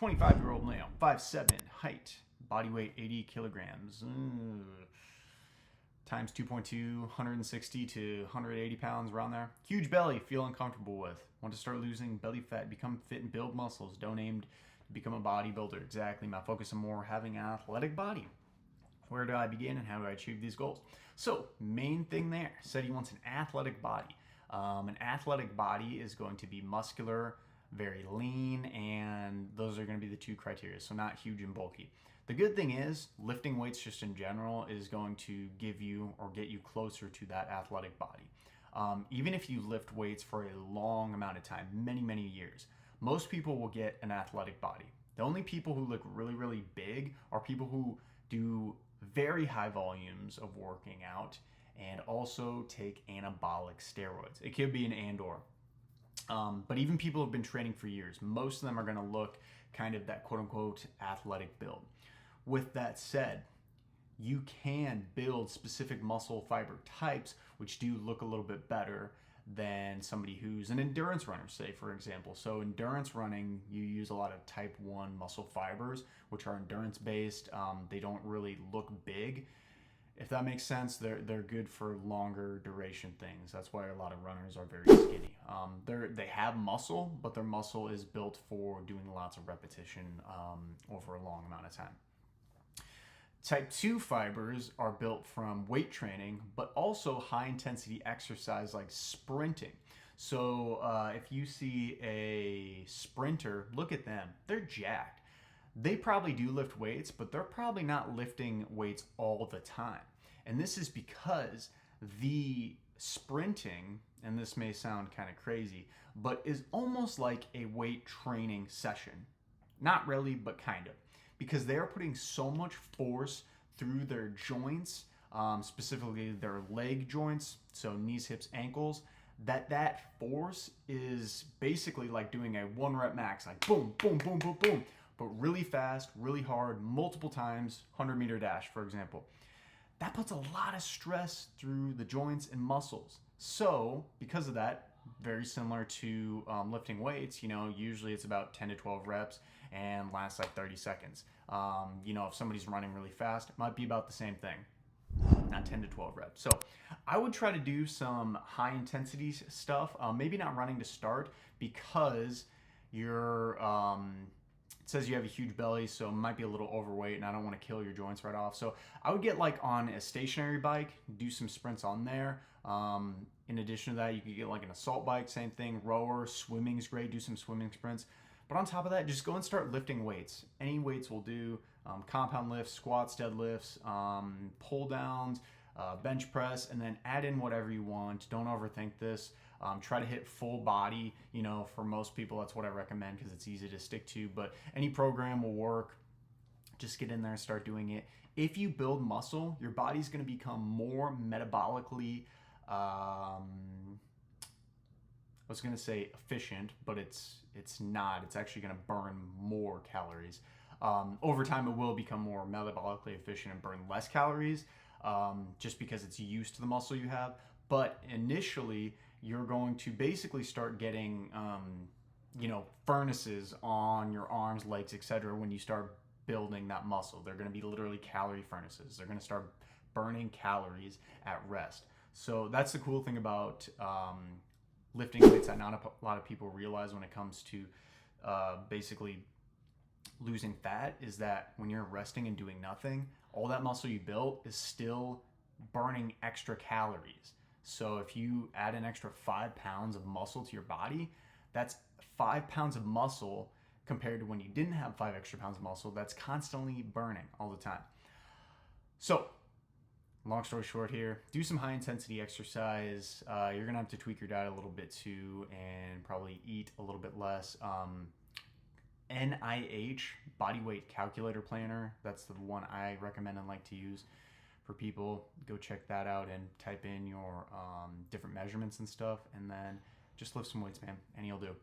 25-year-old male, 5'7", height, body weight 80 kilograms, times 2.2, 160 to 180 pounds, around there. Huge belly, feel uncomfortable with. Want to start losing belly fat, become fit and build muscles. Don't aim to become a bodybuilder. Exactly, my focus is more having an athletic body. Where do I begin and how do I achieve these goals? So, main thing there, said he wants an athletic body. An athletic body is going to be muscular, very lean, and those are going to be the two criteria, so not huge and bulky. The good thing is, lifting weights just in general is going to give you or get you closer to that athletic body. Even if you lift weights for a long amount of time, many, many years, most people will get an athletic body. The only people who look really, really big are people who do very high volumes of working out and also take anabolic steroids. It could be an and/or. But even people who have been training for years, most of them are going to look kind of that quote-unquote athletic build. With that said, you can build specific muscle fiber types which do look a little bit better than somebody who's an endurance runner, say, for example. So endurance running, you use a lot of type 1 muscle fibers, which are endurance based. They don't really look big. If that makes sense, they're good for longer duration things. That's why a lot of runners are very skinny. They have muscle, but their muscle is built for doing lots of repetition over a long amount of time. Type 2 fibers are built from weight training, but also high intensity exercise like sprinting. So if you see a sprinter, look at them. They're jacked. They probably do lift weights, but they're probably not lifting weights all the time. And this is because the sprinting, and this may sound kind of crazy, but is almost like a weight training session. Not really, but kind of. Because they are putting so much force through their joints, specifically their leg joints, so knees, hips, ankles, that force is basically like doing a 1-rep max, like boom, boom, boom, boom, boom, but really fast, really hard, multiple times, 100-meter dash, for example. That puts a lot of stress through the joints and muscles. So, because of that, very similar to lifting weights, usually it's about 10 to 12 reps and lasts like 30 seconds. If somebody's running really fast, it might be about the same thing, not 10 to 12 reps. So I would try to do some high intensity stuff, maybe not running to start because you're, it says you have a huge belly, so it might be a little overweight and I don't want to kill your joints right off. So I would get like on a stationary bike, do some sprints on there. In addition to that, you could get like an assault bike, same thing, rower, swimming's great, do some swimming sprints. But on top of that, just go and start lifting weights. Any weights will do. Compound lifts, squats, deadlifts, pull downs, bench press, and then add in whatever you want. Don't overthink this. Try to hit full body. For most people, that's what I recommend because it's easy to stick to. But any program will work. Just get in there and start doing it. If you build muscle, your body's going to become more metabolically, I was going to say efficient, but it's not. It's actually going to burn more calories. Over time, it will become more metabolically efficient and burn less calories just because it's used to the muscle you have. But initially, you're going to basically start getting, furnaces on your arms, legs, etc. when you start building that muscle. They're going to be literally calorie furnaces. They're going to start burning calories at rest. So that's the cool thing about lifting weights that not a lot of people realize when it comes to basically losing fat is that when you're resting and doing nothing, all that muscle you built is still burning extra calories. So if you add an extra 5 pounds of muscle to your body, that's 5 pounds of muscle compared to when you didn't have 5 extra pounds of muscle that's constantly burning all the time. So long story short here, do some high intensity exercise. You're gonna have to tweak your diet a little bit too and probably eat a little bit less. NIH, body weight calculator planner, that's the one I recommend and like to use for people. Go check that out and type in your different measurements and stuff, and then just lift some weights, man. Any will do.